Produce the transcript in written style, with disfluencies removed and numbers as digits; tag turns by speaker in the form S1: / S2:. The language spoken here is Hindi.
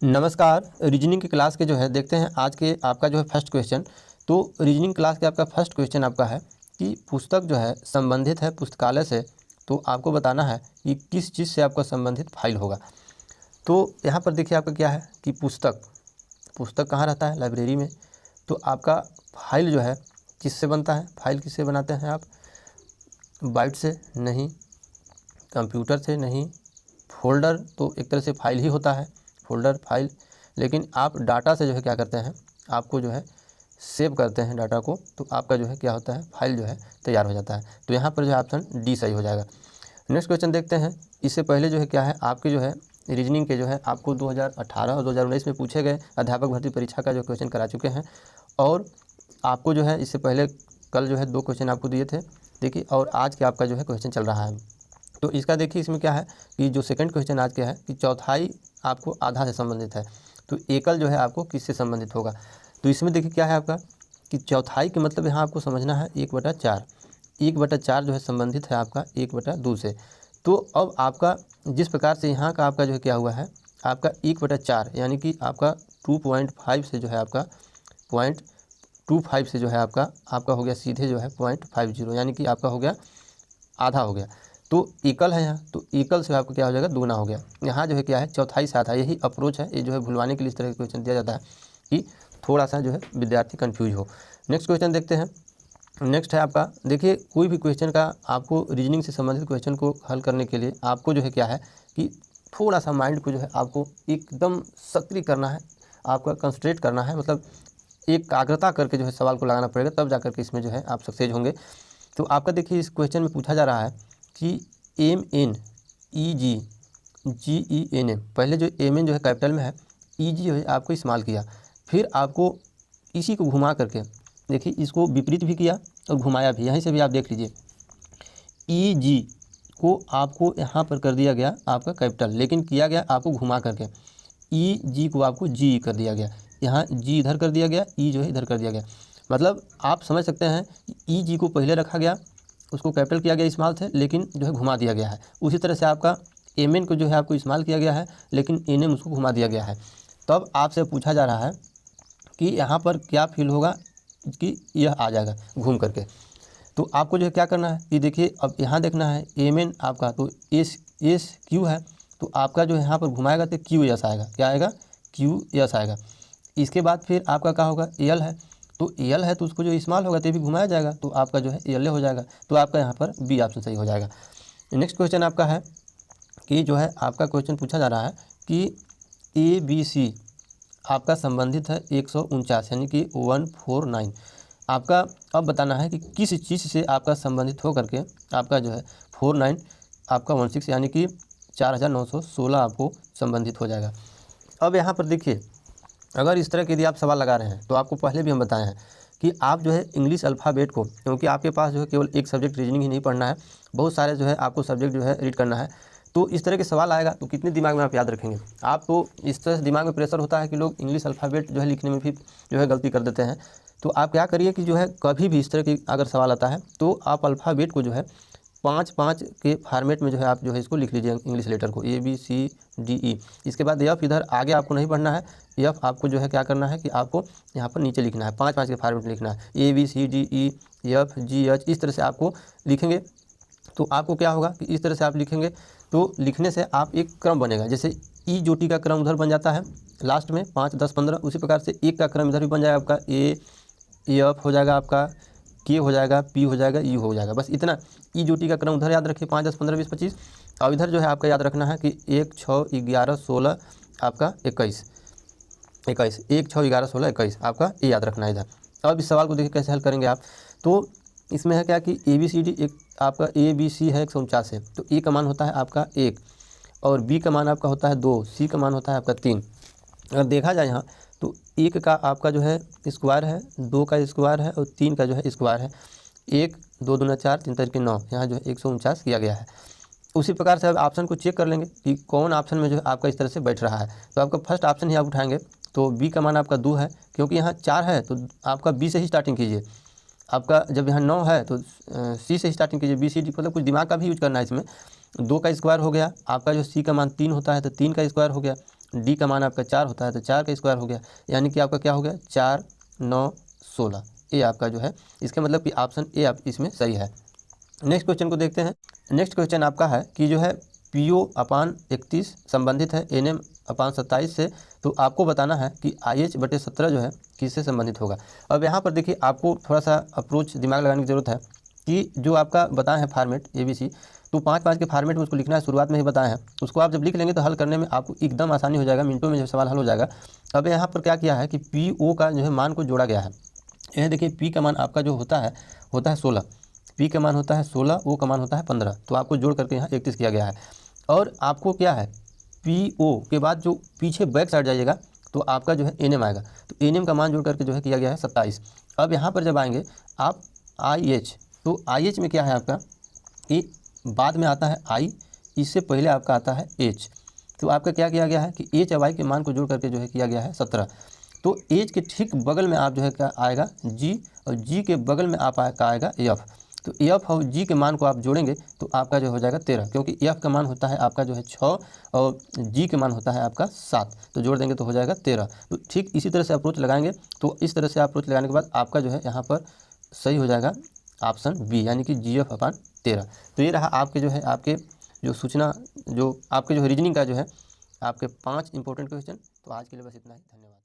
S1: नमस्कार। रीजनिंग की क्लास के जो है देखते हैं आज के आपका जो है फर्स्ट क्वेश्चन। तो रीजनिंग क्लास के आपका फर्स्ट क्वेश्चन आपका है कि पुस्तक जो है संबंधित है पुस्तकालय से, तो आपको बताना है कि किस चीज़ से आपका संबंधित फाइल होगा। तो यहाँ पर देखिए आपका क्या है कि पुस्तक कहाँ रहता है, लाइब्रेरी में। तो आपका फाइल जो है किससे बनता है, फाइल किससे बनाते हैं आप, बाइट से नहीं, कंप्यूटर से नहीं, फोल्डर तो एक तरह से फाइल ही होता है, फोल्डर फाइल। लेकिन आप डाटा से जो है क्या करते हैं, आपको जो है सेव करते हैं डाटा को, तो आपका जो है क्या होता है, फाइल जो है तैयार हो जाता है। तो यहाँ पर जो है ऑप्शन डी सही हो जाएगा। नेक्स्ट क्वेश्चन देखते हैं। इससे पहले जो है क्या है, आपके जो है रीजनिंग के जो है आपको 2018 और 2019 में पूछे गए अध्यापक भर्ती परीक्षा का जो क्वेश्चन करा चुके हैं। और आपको जो है इससे पहले कल जो है 2 क्वेश्चन आपको दिए थे, देखिए, और आज के आपका जो है क्वेश्चन चल रहा है। तो इसका देखिए इसमें क्या है कि जो सेकंड क्वेश्चन आज क्या है कि चौथाई आपको आधा से संबंधित है, तो एकल जो है आपको किससे संबंधित होगा। तो इसमें देखिए क्या है आपका कि चौथाई के मतलब यहाँ आपको समझना है 1/4। 1/4 जो है संबंधित है आपका 1/2 से। तो अब आपका जिस प्रकार से यहाँ का आपका जो है क्या हुआ है, आपका 1/4 यानी कि आपका 2.5 से जो है आपका 0.25 से जो है आपका हो गया सीधे जो है 0.50, यानी कि आपका हो गया आधा हो गया। तो एकल है यहाँ, तो एकल से आपको क्या हो जाएगा, दुगना हो गया। यहाँ जो है क्या है, चौथाई से आधा। यही अप्रोच है, ये जो है भुलवाने के लिए इस तरह का क्वेश्चन दिया जाता है कि थोड़ा सा जो है विद्यार्थी कंफ्यूज हो। नेक्स्ट क्वेश्चन देखते हैं। नेक्स्ट है आपका, देखिए कोई भी क्वेश्चन का आपको रीजनिंग से संबंधित क्वेश्चन को हल करने के लिए आपको जो है क्या है कि थोड़ा सा माइंड को जो है आपको एकदम सक्रिय करना है, आपका कंसंट्रेट करना है, मतलब एकाग्रता करके जो है सवाल को लगाना पड़ेगा, तब जाकर के इसमें जो है आप सक्सेस होंगे। तो आपका देखिए इस क्वेश्चन में पूछा जा रहा है कि MNEGGENM, पहले जो MN जो है कैपिटल में है, EG जो है आपको इस्तेमाल किया, फिर आपको इसी को घुमा करके देखिए इसको विपरीत भी किया और घुमाया भी। यहीं से भी आप देख लीजिए, EG को आपको यहाँ पर कर दिया गया आपका कैपिटल, लेकिन किया गया आपको घुमा करके। EG को आपको GE कर दिया गया, यहाँ G इधर कर दिया गया, E जो है इधर कर दिया गया। मतलब आप समझ सकते हैं कि EG को पहले रखा गया, उसको कैपिटल किया गया इस्तेमाल से, लेकिन जो है घुमा दिया गया है। उसी तरह से आपका MN को जो है आपको इस्तेमाल किया गया है, लेकिन NM उसको घुमा दिया गया है। तब आपसे पूछा जा रहा है कि यहाँ पर क्या फील होगा, कि यह आ जाएगा घूम करके। तो आपको जो है क्या करना है कि देखिए अब यहाँ देखना है MN आपका तो SQ है, तो आपका जो है यहाँ पर घुमाएगा तो QS आएगा, क्या आएगा, QS आएगा। इसके बाद फिर आपका क्या होगा, AL है, तो AL है तो उसको जो इस्तेमाल होगा तो भी घुमाया जाएगा, तो आपका जो है AL हो जाएगा। तो आपका यहाँ पर B ऑप्शन सही हो जाएगा। नेक्स्ट क्वेश्चन आपका है कि जो है आपका क्वेश्चन पूछा जा रहा है कि ABC आपका संबंधित है 149 यानी कि 149। आपका अब बताना है कि किस चीज़ से आपका संबंधित हो करके आपका जो है 49 आपका 16 यानी कि 4916 आपको संबंधित हो जाएगा। अब यहाँ पर देखिए, अगर इस तरह के यदि आप सवाल लगा रहे हैं तो आपको पहले भी हम बताए हैं कि आप जो है इंग्लिश अल्फ़ाबेट को, क्योंकि आपके पास जो है केवल एक सब्जेक्ट रीजनिंग ही नहीं पढ़ना है, बहुत सारे जो है आपको सब्जेक्ट जो है रीड करना है। तो इस तरह के सवाल आएगा तो कितने दिमाग में आप याद रखेंगे। आप तो इस तरह से दिमाग में प्रेशर होता है कि लोग इंग्लिश अल्फ़ाबेट जो है लिखने में भी जो है गलती कर देते हैं। तो आप क्या करिए कि जो है कभी भी इस तरह की अगर सवाल आता है तो आप अल्फ़ाबेट को जो है 5-5 के फॉर्मेट में जो है आप जो है इसको लिख लीजिए, इंग्लिश लेटर को ABCDE। इसके बाद F इधर आगे आपको नहीं पढ़ना है, F आपको जो है क्या करना है कि आपको यहाँ पर नीचे लिखना है, 5-5 के फॉर्मेट में लिखना है, ABCDEFGH, इस तरह से आपको लिखेंगे। तो आपको क्या होगा कि इस तरह से आप लिखेंगे तो लिखने से आप एक क्रम बनेगा, जैसे ई जोटी का क्रम उधर बन जाता है लास्ट में 5, 10, 15, उसी प्रकार से एक का क्रम इधर भी बन जाएगा, आपका AF हो जाएगा, आपका K हो जाएगा, P हो जाएगा, U हो जाएगा। बस इतना ई जोटी का क्रम उधर याद रखिए, 5, 10, 15, 20, 25। और इधर जो है आपका याद रखना है कि 1, 6, 11, 16 आपका 21, 1, 6, 11, 16, 21 आपका ये याद रखना है इधर। अब इस सवाल को देखिए कैसे हल करेंगे आप। तो इसमें है क्या कि ABCD एक आपका ABC है 149 है, तो A का मान होता है आपका 1 और B का मान आपका होता है 2, C का मान होता है आपका 3। अगर देखा जाए यहाँ तो 1 का आपका जो है स्क्वायर है, 2 का स्क्वायर है और 3 का जो है स्क्वायर है। 1, 2 दूना 4, 3 तरीके 9, यहाँ जो है 149 किया गया है। उसी प्रकार से अब ऑप्शन को चेक कर लेंगे कि कौन ऑप्शन में जो है आपका इस तरह से बैठ रहा है। तो आपका फर्स्ट ऑप्शन ही आप उठाएंगे, तो B का मान आपका 2 है, क्योंकि यहाँ 4 है तो आपका B से ही स्टार्टिंग कीजिए। आपका जब यहाँ 9 है तो C से स्टार्टिंग कीजिए, BCD, मतलब कुछ दिमाग का भी यूज करना है इसमें। 2 का स्क्वायर हो गया आपका, जो C का मान 3 होता है तो 3 का स्क्वायर हो गया, डी का मान आपका 4 होता है तो 4 का स्क्वायर हो गया, यानी कि आपका क्या हो गया 4 9 16। ये आपका जो है इसका मतलब कि ऑप्शन ए आप इसमें सही है। नेक्स्ट क्वेश्चन को देखते हैं। नेक्स्ट क्वेश्चन आपका है कि जो है PO/31 संबंधित है NM/27 से, तो आपको बताना है कि IH/17 जो है किससे संबंधित होगा। अब यहाँ पर देखिए आपको थोड़ा सा अप्रोच दिमाग लगाने की ज़रूरत है कि जो आपका बताया है फॉर्मेट ABC, तो 5-5 के फॉर्मेट में उसको लिखना है, शुरुआत में ही बताया है। उसको आप जब लिख लेंगे तो हल करने में आपको एकदम आसानी हो जाएगा, मिनटों में जो सवाल हल हो जाएगा। अब यहाँ पर क्या किया है कि PO का जो है मान को जोड़ा गया है। यह देखिए P का मान आपका जो होता है 16, P का मान होता है 16, O का मान होता है 15, तो आपको जोड़ करके यहाँ 31 किया गया है। और आपको क्या है PO के बाद जो पीछे बैक साइड जाइएगा तो आपका जो है NM आएगा, तो NM का मान जोड़ करके जो है किया गया है 27। अब यहाँ पर जब आएंगे आप IH, तो IH में क्या है आपका कि बाद में आता है I, इससे पहले आपका आता है H, तो आपका क्या किया गया है कि H और Y के मान को जोड़ करके जो है किया गया है 17। तो H के ठीक बगल में आप जो है क्या आएगा G, और G के बगल में आप आएगा F, तो F और G के मान को आप जोड़ेंगे तो आपका जो हो जाएगा 13, क्योंकि F का मान होता है आपका जो है 6 और G के मान होता है आपका 7, तो जोड़ देंगे तो हो जाएगा 13। तो ठीक इसी तरह से अप्रोच लगाएंगे, तो इस तरह से अप्रोच लगाने के बाद आपका जो है यहाँ पर सही हो जाएगा ऑप्शन बी, यानी कि GF/13। तो ये रहा आपके जो है आपके जो सूचना जो आपके जो रीजनिंग का जो है आपके 5 इंपॉर्टेंट क्वेश्चन। तो आज के लिए बस इतना ही, धन्यवाद।